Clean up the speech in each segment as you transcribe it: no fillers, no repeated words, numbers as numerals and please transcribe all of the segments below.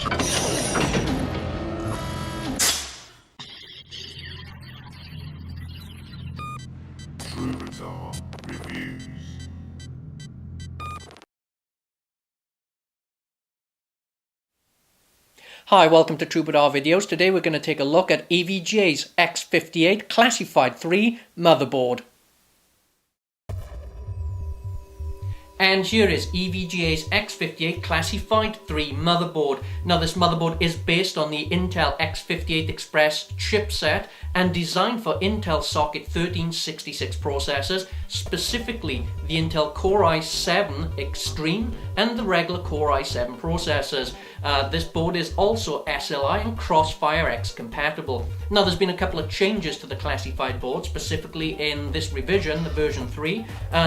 Reviews. Hi, welcome to Troubadour Videos. Today we're going to take a look at EVGA's X58 Classified 3 motherboard. And here is EVGA's X58 Classified 3 motherboard. Now this motherboard is based on the Intel X58 Express chipset and designed for Intel socket 1366 processors, specifically the Intel Core i7 Extreme and the regular Core i7 processors. This board is also SLI and Crossfire X compatible. Now there's been a couple of changes to the classified board, specifically in this revision, the version 3,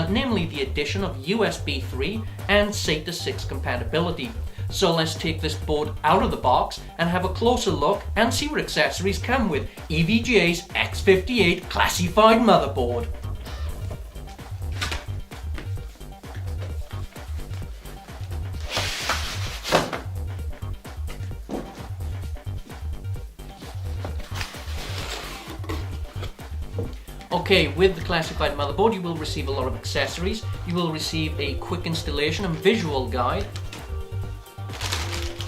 namely the addition of USB3 and SATA 6 compatibility. So let's take this board out of the box and have a closer look and see what accessories come with EVGA's X58 Classified motherboard. Okay, with the classified motherboard you will receive a lot of accessories. You will receive a quick installation and visual guide.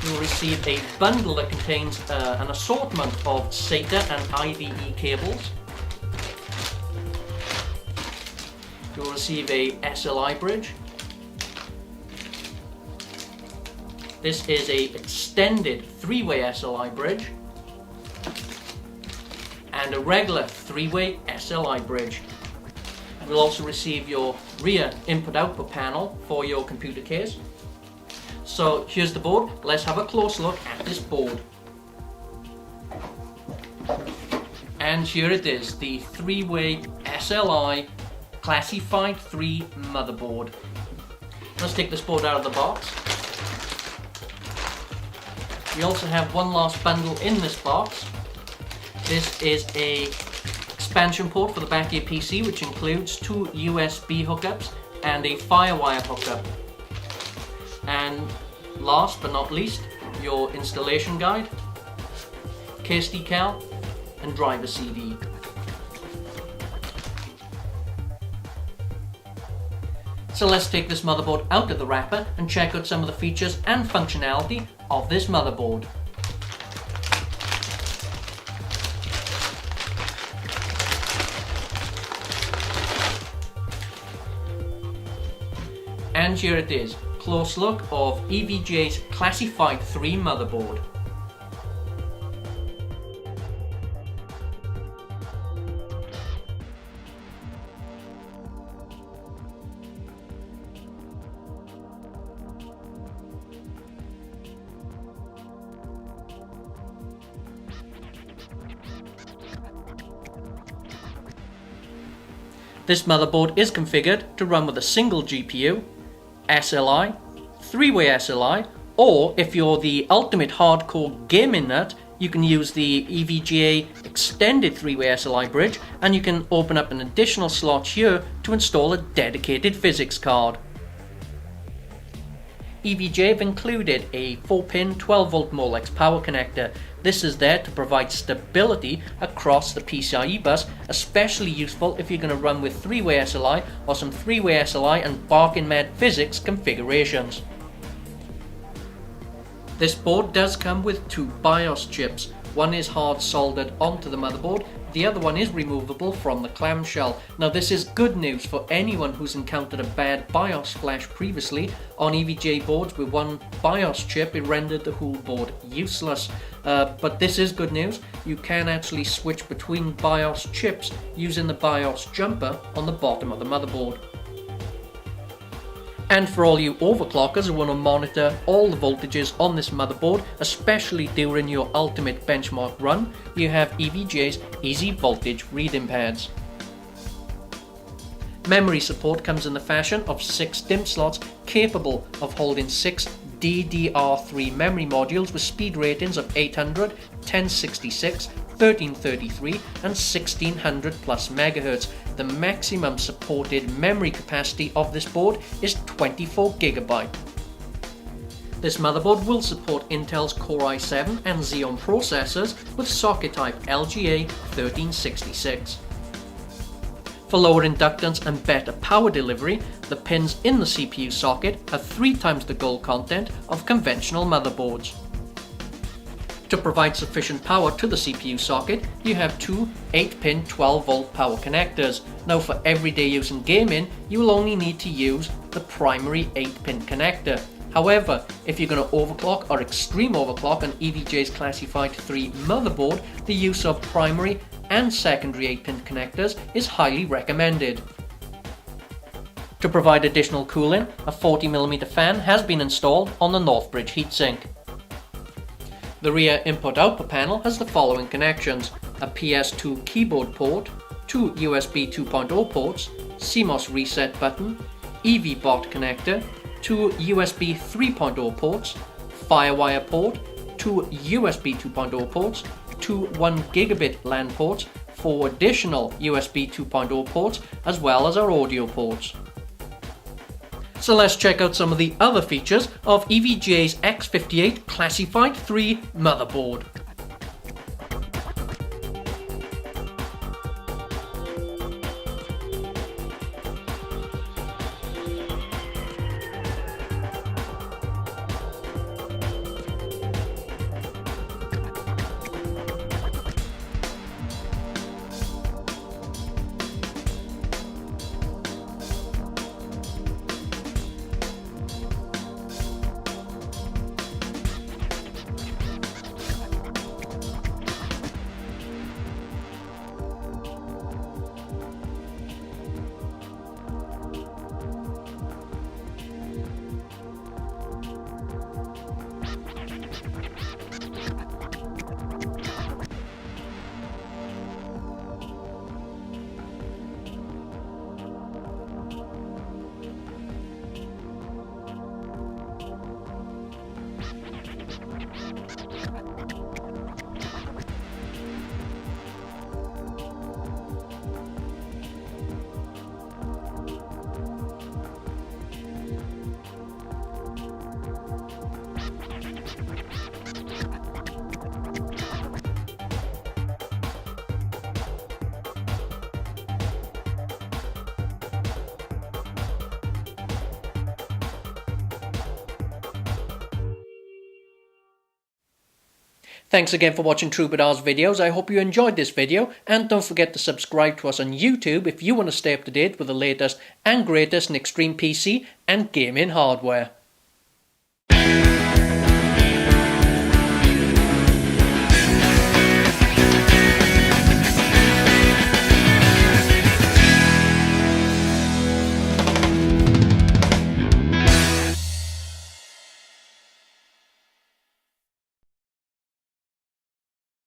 You will receive a bundle that contains an assortment of SATA and IVE cables. You will receive a SLI bridge. This is a extended 3-way SLI bridge and a regular 3-way SLI bridge. You will also receive your rear input-output panel for your computer case. So here's the board. Let's have a close look at this board. And here it is, the 3-way SLI Classified 3 motherboard. Let's take this board out of the box. We also have one last bundle in this box. This is a expansion port for the back of your PC, which includes 2 USB hookups and a FireWire hookup. And last but not least, your installation guide, case decal, and driver CD. So let's take this motherboard out of the wrapper and check out some of the features and functionality of this motherboard. And here it is, close look of EVGA's Classified 3 motherboard. This motherboard is configured to run with a single GPU, SLI, 3-way SLI, or if you're the ultimate hardcore gaming nut, you can use the EVGA extended 3-way SLI bridge, and you can open up an additional slot here to install a dedicated physics card. EVGA have included a 4-pin 12V Molex power connector. This is there to provide stability across the PCIe bus, especially useful if you're going to run with 3-way SLI or some 3-way SLI and Barkin-Med physics configurations. This board does come with 2 BIOS chips. One is hard soldered onto the motherboard, the other one is removable from the clamshell. Now this is good news for anyone who's encountered a bad BIOS flash previously. On EVGA boards with one BIOS chip, it rendered the whole board useless. But this is good news. You can actually switch between BIOS chips using the BIOS jumper on the bottom of the motherboard. And for all you overclockers who want to monitor all the voltages on this motherboard, especially during your ultimate benchmark run, you have EVGA's Easy Voltage reading pads. Memory support comes in the fashion of 6 DIMM slots capable of holding 6 DDR3 memory modules with speed ratings of 800, 1066, 1333 and 1600 plus megahertz. The maximum supported memory capacity of this board is 24 GB. This motherboard will support Intel's Core i7 and Xeon processors with socket type LGA1366. For lower inductance and better power delivery, the pins in the CPU socket are 3 times the gold content of conventional motherboards. To provide sufficient power to the CPU socket, you have two 8-pin 12-volt power connectors. Now for everyday use in gaming, you will only need to use the primary 8-pin connector. However, if you're going to overclock or extreme overclock an EVGA's Classified 3 motherboard, the use of primary and secondary 8-pin connectors is highly recommended. To provide additional cooling, a 40mm fan has been installed on the North Bridge heatsink. The rear input-output panel has the following connections: a PS2 keyboard port, 2 USB 2.0 ports, CMOS reset button, EVBot connector, 2 USB 3.0 ports, Firewire port, 2 USB 2.0 ports, 2 1GB LAN ports, 4 additional USB 2.0 ports, as well as our audio ports. So let's check out some of the other features of EVGA's X58 Classified 3 motherboard. Thanks again for watching Troubador's videos. I hope you enjoyed this video, and don't forget to subscribe to us on YouTube if you want to stay up to date with the latest and greatest in extreme PC and gaming hardware.